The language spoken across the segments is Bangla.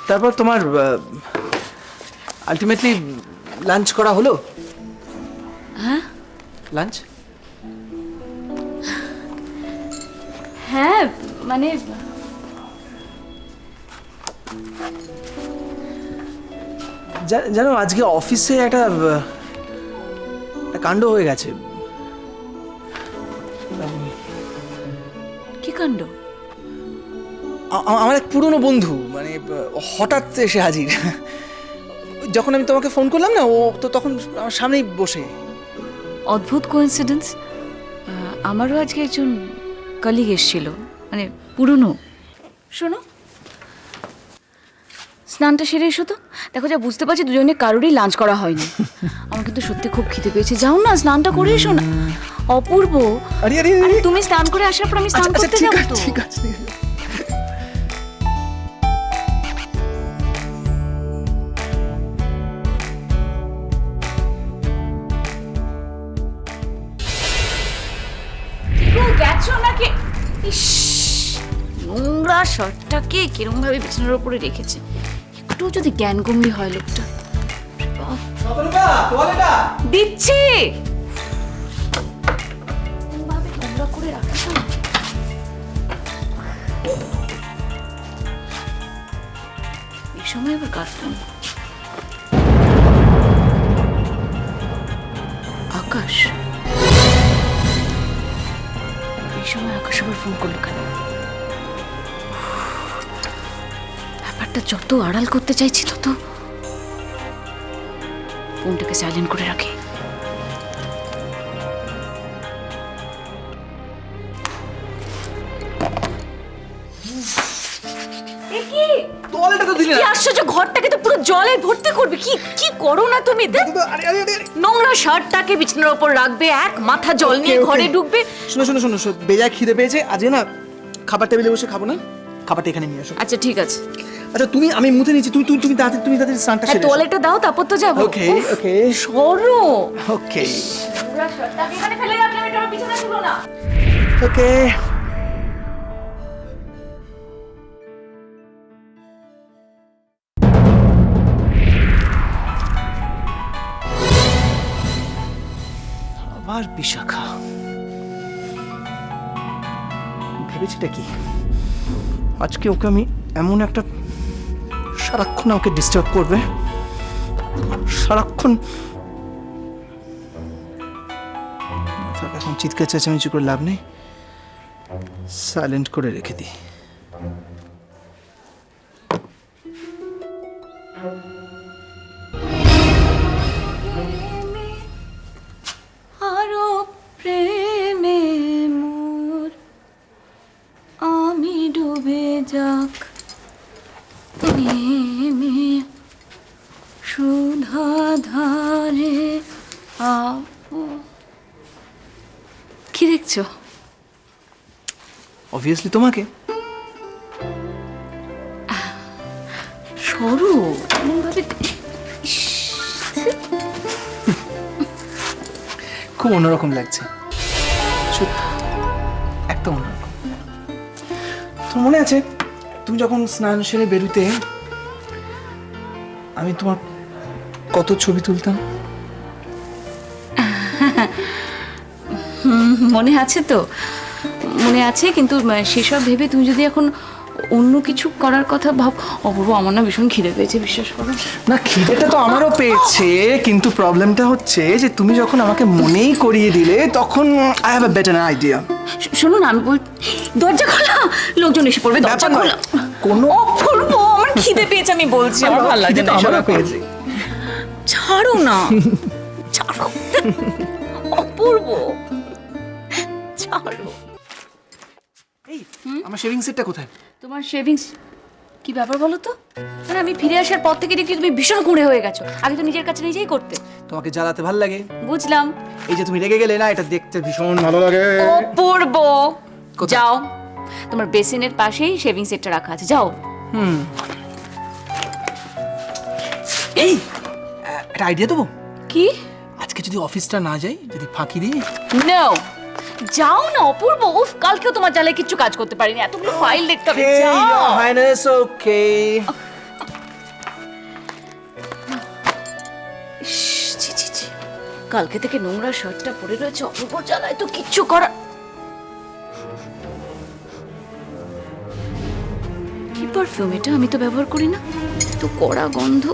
তারপর তোমার আলটিমেটলি লাঞ্চ করা হলো? হ্যাঁ লাঞ্চ? হ্যাঁ মানে জানো আজকে অফিসে একটা কাণ্ড হয়ে গেছে। কি কাণ্ড? আমার এক পুরনো বন্ধু মানে হঠাৎ এসে হাজির। যখন আমি তোমাকে ফোন করলাম না, ও তো তখন আমার সামনেই বসে। অদ্ভুত কোইন্সিডেন্স। আমারও আজকে একজন কলিগ এসেছিল, মানে পুরনো। শোনো, স্নানটা সেরে এসো তো। দেখো, যা বুঝতে পারছি দুজনে কারোরই লাঞ্চ করা হয়নি। আমার কিন্তু সত্যি খুব খিদে পেয়েছে। যাও না, স্নানটা করে এসো না। অপূর্ব, আরে আরে তুমি স্নান করে আসার পর আমি স্নান করতে যাবো তো। ঠিক আছে। গেছো নাকি? ইস, নোংরা শার্টটাকে কিরম ভাবে বিছানার উপরে রেখেছে। একটু যদি জ্ঞানগম্ভীর হয় লোকটা। দিচ্ছি। এরমভাবে নোংরা করে রাখিস না। এই সময় আবার কার ফোন? আকাশ। এই সময় আকাশ আবার ফোন করলো কেন? ব্যাপারটা যত আড়াল করতে চাইছি তত ফোনটাকে সাইলেন্ট করে রাখি। তোয়ালেটা তো দিলে কি না। আশ্চর্য, ঘরটাকে তো পুরো জলে ভর্তি করবে। কি কি করো না তুমি? আরে আরে আরে নোংরা শার্টটাকে বিছানার উপর রাখবে, এক মাথা জল নিয়ে ঘরে ঢুকবে। শোনো শোনো শোনো, বেজায় খিদে পেয়েছে আজকে না। খাবার টেবিলে বসে খাবো না, খাবারটা এখানে নিয়ে আসো। আচ্ছা ঠিক আছে। আচ্ছা আমি মুতে নিচ্ছি, তুমি তাড়াতাড়ি স্নানটা হ্যাঁ, সেরে তোয়ালেটা দাও, তারপর তো যাবো। ওকে ওকে সরো। ওকে নোংরা শার্টটাকে এখানে ফেলে রাখলে আমি তোমার বিছানা ছিল না। ওকে। আবার বিশাখা ভেবেছিটা কি? আজকে ওকে আমি এমন একটা সারাক্ষণ ওকে ডিস্টার্ব করবে, সারাক্ষণ। এখন চিৎকার চেঁচামেচি করে লাভ নেই, সাইলেন্ট করে রেখে দিই। আরো প্রেমে মোর আমি ডুবে যাক প্রেমে সুধা ধারে আপু। কি দেখছো? অবভিয়াসলি তোমাকে। সরু এমনভাবে। খুব অন্যরকম লাগছে সত্যি, একদম অন্যরকম। তোর মনে আছে তুমি যখন স্নান সেরে বেরুতে আমি তোমার কত ছবি তুলতাম? মনে আছে তো, মনে আছে। কিন্তু সেসব ভেবে তুমি যদি এখন অন্য কিছু করার কথা ভাব। অপূর্ব, আমার না ভীষণ খিদে পেয়েছে, বিশ্বাস করো। না, খিদেটা তো আমারও পেয়েছে, কিন্তু প্রবলেমটা হচ্ছে যে তুমি যখন আমাকে মনেই করিয়ে দিলে তখন I have a better idea. শোনো না, আমি বল, দরজা খোলা, লোকজন এসে পড়বে। দরজা খোলা। কোনো অপূর্ব, আমার খিদে পেয়েছে, আমি বলছি। আমার ভালো লাগছে না। আমারও পেয়েছে। ছাড়ো না, ছাড়ো। অপূর্ব, ছাড়ো। এই আমার শেভিং সেটটা কোথায়? তোমার শেভিংস কি ব্যাপার বলো তো? মানে আমি ফিরে আসার পর থেকে দেখছি তুমি ভীষণ কুঁড়ে হয়ে গেছো। আগে তো নিজের কাছে নিজেই করতে। তোমাকে জ্বালাতে ভালো লাগে। বুঝলাম। এই যে তুমি রেগে গেলে না, এটা দেখতে ভীষণ ভালো লাগে। অপূর্ব, কোথায়? যাও, তোমার বেসিনের পাশেই শেভিং সেটটা রাখা আছে, যাও। এই একটা আইডিয়া দেবো। কি? আজকে যদি অফিসটা না যাই, যদি ফাঁকি দিই। নো, যাও না অপূর্ব। উফ, কালকেও তোমার জ্বালায় কিচ্ছু কাজ করতে পারিনি, এতগুলো ফাইল দেখতে হবে। যাও। হাইনেস ওকে। কালকে থেকে নোংরা শার্টটা পরে রয়েছে, অপূর্বর জ্বালায় তো কিচ্ছু করা। কি পারফিউম এটা? আমি তো ব্যবহার করি না, তো কড়া গন্ধ।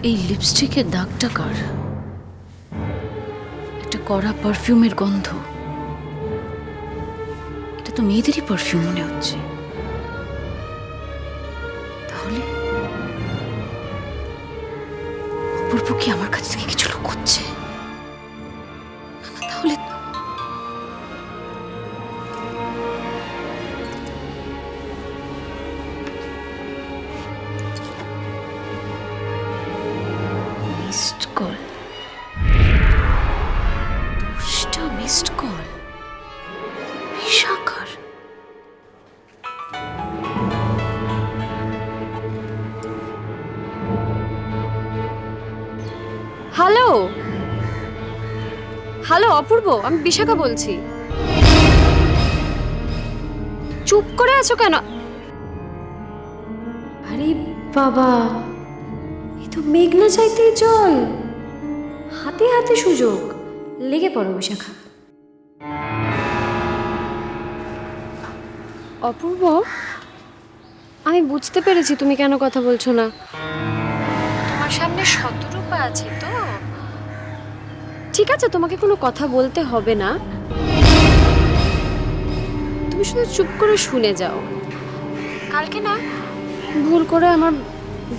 এই লিপস্টিকের দাগটা কার? একটা কড়া পারফিউমের গন্ধ। এটা তো মেয়েদেরই পারফিউম মনে হচ্ছে। তাহলে অপূর্ব কি আমার কাছ থেকে কিছু লুকোচ্ছে? না না, তাহলে মিসড কল, 10টা মিসড কল। বিশাখার। হ্যালো হ্যালো অপূর্ব, আমি বিশাখা বলছি। চুপ করে আছো কেন? আরে বাবা, এই তো মেঘনা চাইতেই জল, হাতে হাতে সুযোগ, লেগে পড়ো বিশাখা। অপূর্ব, আমি বুঝতে পেরেছি তুমি কেন কথা বলছো না। তোমার সামনে শতরূপা আছে তো। ঠিক আছে, তোমাকে কোনো কথা বলতে হবে না, তুমি শুধু চুপ করে শুনে যাও। কালকে না ভুল করে আমার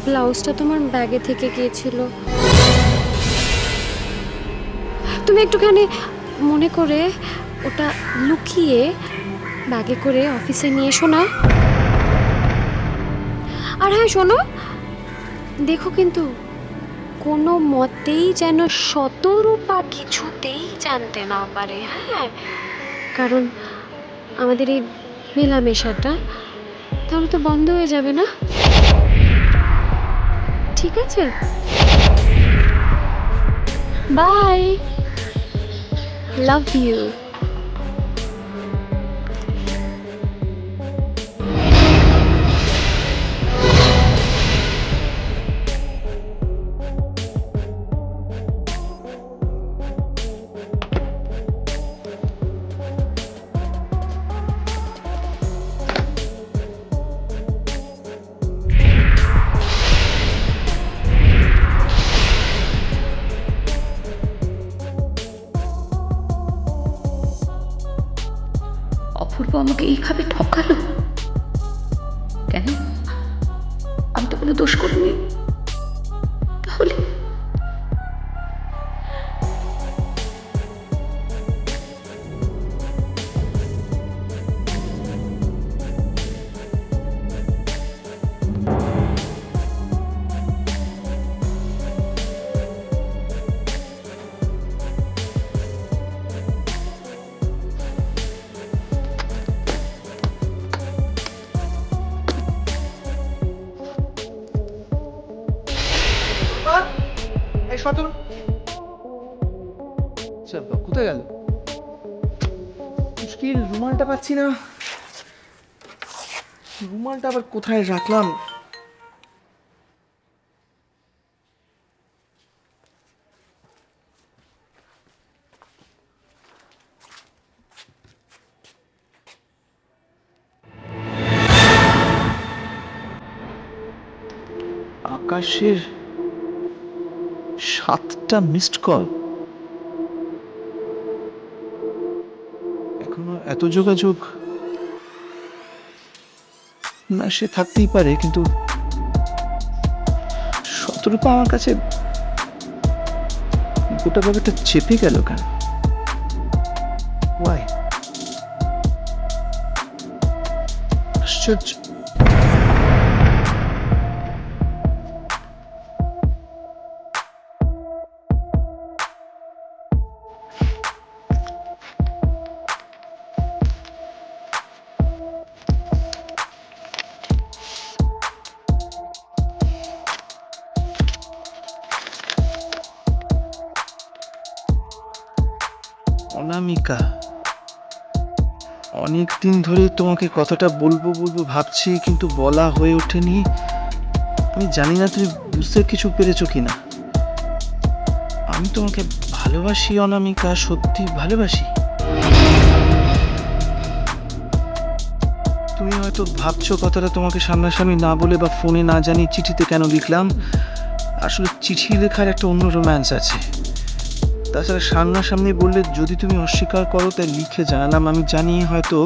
ব্লাউজটা তোমার ব্যাগে থেকে গিয়েছিল, তুমি একটুখানি মনে করে ওটা লুকিয়ে ব্যাগে করে অফিসে নিয়ে এসো না। আর হ্যাঁ শোনো, দেখো কিন্তু কোনো মতেই যেন শতরূপা কিছুতেই জানতে না পারে, হ্যাঁ? কারণ আমাদের এই মেলামেশাটা তাহলে তো বন্ধ হয়ে যাবে না। ঠিক আছে, বাই, লাভ ইউ। অপূর্ব আমাকে এইভাবে ঠকালো কেন? আমি তো কোনো দোষ করিনি। তাহলে এই শতর কোথায় গেল? মুশকিল, রুমালটা পাচ্ছি না। রুমালটা আবার কোথায় রাখলাম? আকাশের 7টা মিসড কল, এখনো এত যোগাযোগ না, সে থাকতেই পারে, কিন্তু শতরূপা আমার কাছে গোটা ব্যাপারটা চেপে গেল কেন? ওয়াই? আশ্চর্য। অনামিকা, অনেকদিন ধরে তোমাকে কথাটা বলবো বলবো ভাবছি, কিন্তু বলা হয়ে ওঠেনি। আমি জানি না তুমি বুঝতে কিছু পেরেছো কিনা। আমি তোমাকে ভালোবাসি অনামিকা, সত্যি ভালোবাসি। তুমি হয়তো ভাবছো কথাটা তোমাকে সামনাসামনি না বলে বা ফোনে না জানিয়ে চিঠিতে কেন লিখলাম। আসলে চিঠি লেখার একটা অন্য রোম্যান্স আছে। তাছাড়া সামনাসামনি বললে যদি তুমি অস্বীকার করো, তাই লিখে জানালাম। আমি জানি হয়তো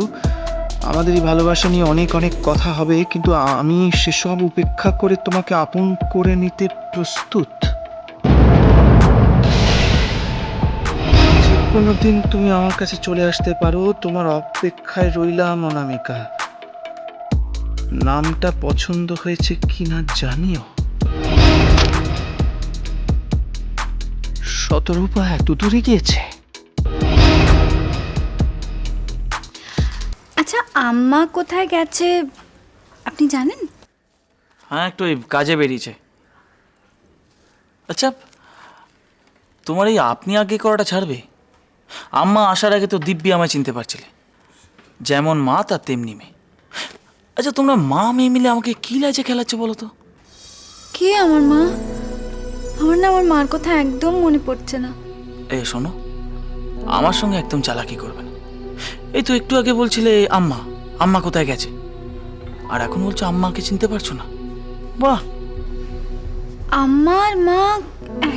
আমাদের এই ভালোবাসা নিয়ে অনেক অনেক কথা হবে, কিন্তু আমি সেসব উপেক্ষা করে তোমাকে আপন করে নিতে প্রস্তুত। যে কোনো দিন তুমি আমার কাছে চলে আসতে পারো, তোমার অপেক্ষায় রইলাম অনামিকা। নামটা পছন্দ হয়েছে কিনা জানিও। শতরূপা এত দূরে গিয়েছে। আচ্ছা, আম্মা কোথায় গেছে আপনি জানেন? হ্যাঁ, একটু ওই কাজে বেরিয়েছে। আচ্ছা, তোমার এই আপনি আগে করাটা ছাড়বে? আম্মা আসার আগে তো দিব্যি আমায় চিনতে পারছিলে, যেমন মা তার তেমনি মেয়ে। আচ্ছা, তোমরা মা মেয়ে মিলে আমাকে কি লাজে খেলাচ্ছ বলো তো? কে আমার মা? আমার না আমার মার কথা একদম মনে পড়ছে না। এই শোনো, আমার সঙ্গে একদম চালাকি করবে না। এই তো একটু আগে বলছিলে আম্মা, আম্মা কোথায় গেছে, আর এখন বলছো আম্মাকে চিনতে পারছো না। বাহ! আমার মা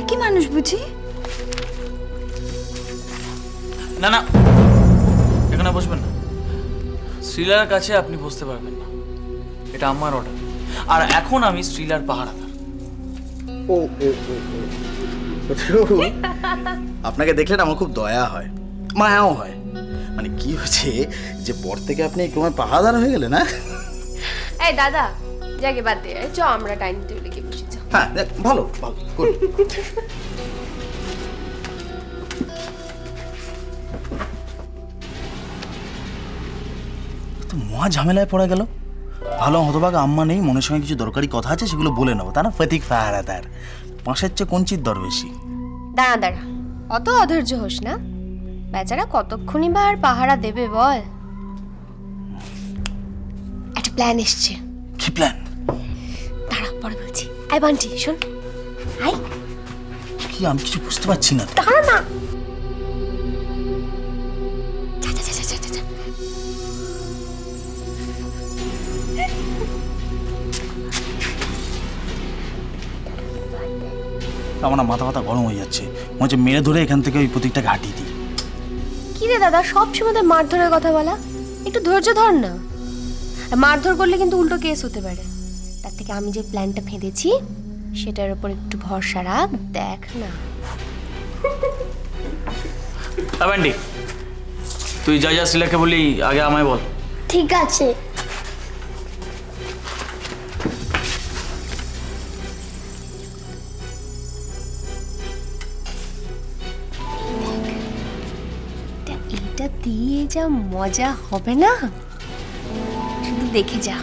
একই মানুষ বুঝি? না না, এখানে বসবেন না। শ্রীলার কাছে আপনি বসতে পারবেন না, এটা আমার অর্ডার। আর এখন আমি শ্রীলার পাহারাদার। ও ও ও ও আপনাকে দেখলে না আমার খুব দয়া হয়, মায়াও হয়। মানে কি হয়েছে যে পর থেকে আপনি একটু আমার পাহাদার হয়ে গেলেন। না এই দাদা, জাগে বাদ দে, চ আমরা ডাইনিং টেবিলে গিয়ে বসি। হ্যাঁ, ভালো ভালো good. তো মহা ঝামেলায় পড়ে গেল। ভালো হতভাগা আম্মা নেই, মনের সঙ্গে কিছু দরকারি কথা আছে, সেগুলো বলে নেবো, তা না ফতিক পাহারাদার। পাশের চেয়ে কঞ্চির দর বেশি। দাঁড়া দাঁড়া, অত অধৈর্য হোস না। বেচারা কতক্ষণই বা আর পাহারা দেবে বল। একটা প্ল্যান এসছে। কি প্ল্যান? দাঁড়া, পরে বলছি। আই বান্টি, শোন। আই, কি আমি কিছু বুঝতে পারছি না। দাঁড়া না। যা যা যা যা যা যা। আমার না মাথা মাথা গরম হয়ে যাচ্ছে, মনে হচ্ছে মেরে ধরে এখান থেকে ওই প্রতীকটাকে হাঁটিয়ে দিই। কি রে দাদা, সব সময় মারধরের কথা বলা? একটু ধৈর্য ধর না। মারধর করলে কিন্তু উল্টো কেস হতে পারে। তার থেকে আমি যে প্ল্যানটা ফেঁদেছি সেটার উপর একটু ভরসা রাখ, দেখ না। আবেন্ডি, তুই যা যা শ্রীলাকে বলি আগে আমায় বল। ঠিক আছে। এটা দিয়ে যা মজা হবে না, শুধু দেখে যা।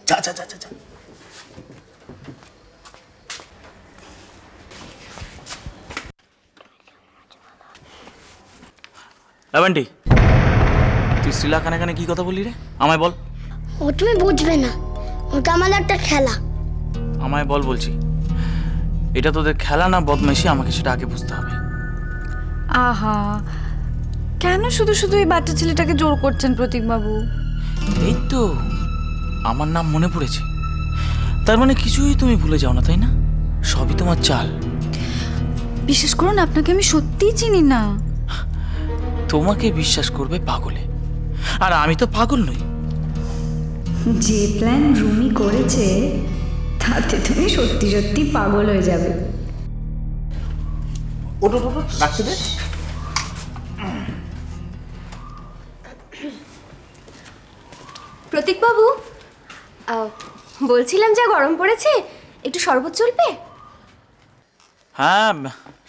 যা যা যা যা যা। আবেন্ডি, তুই শ্রীলা কানে কানে কি কথা বললি রে? আমায় বল। ও তুমি বুঝবে না, ওটা আমাদের একটা খেলা। আমায় বল বলছি। এটা তোদের খেলা না বদমাইশি, আমাকে সেটা আগে বুঝতে হবে। আহা, কেন শুধু শুধু এই বাচ্চা ছেলেটাকে জোর করছেন প্রতীকবাবু? এই তো আমার নাম মনে পড়েছে। তার মানে কিছুই তুমি ভুলে যাও না, তাই না? সবই তোমার চাল। বিশেষ করুন, আপনাকে আমি সত্যিই চিনি না। তোমাকে বিশ্বাস করবে পাগলে, আর আমি তো পাগল নই। যে প্ল্যান রুমি করেছে তাতে তুমি সত্যি সত্যি পাগল হয়ে যাবে। ওটো রাখতে দে। প্রতীকবাবু, বলছিলাম যা গরম পড়েছে একটু শরবত চলবে? হ্যাঁ,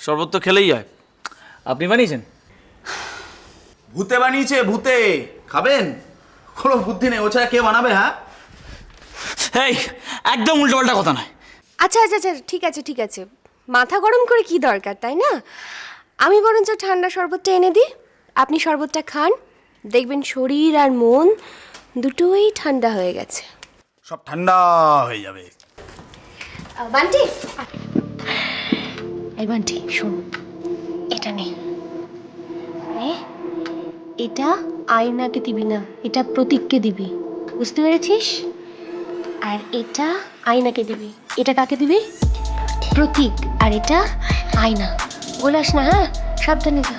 শরবত তো খেলেই হয়। আপনি বানিয়েছেন? ভূতে বানিয়েছে, ভূতে। খাবেন? কোনো বুদ্ধি নেই, ও ছাড়া কে বানাবে? হ্যাঁ, এই একদম উল্টোপাল্টা কথা নয়। আচ্ছা আচ্ছা আচ্ছা, ঠিক আছে ঠিক আছে, মাথা গরম করে কি দরকার, তাই না? আমি বরঞ্চ ঠান্ডা শরবতটা এনে দিই, আপনি শরবতটা খান, দেখবেন শরীর আর মন দুটোই ঠান্ডা হয়ে গেছে। সব ঠান্ডা হয়ে যাবে। বান্টি, এই বান্টি শোন, এটা নে, এটা আয়নাকে দিবি না, এটা প্রতীককে দিবি, বুঝতে পেরেছিস? আর এটা আয়নাকে দিবি। এটা কাকে দিবি? প্রতীক। আর এটা আয়না। বলাস না, হ্যাঁ? সাবধানে যা।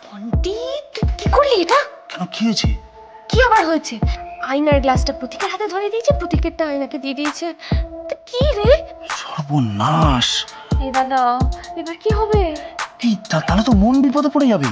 বন্টি, তুই কি করলি এটা? কেন, কি হয়েছে? কি আবার হয়েছে? আয়নার গ্লাসটা প্রতীকের হাতে ধরে দিয়েছে, প্রতীকেরটা আয়নাকে দিয়ে দিয়েছে। তা কি রে? সর্বনাশ! এই দাদা, এবার কি হবে? কি, তাহলে তো মন বিপদে পড়ে যাবে।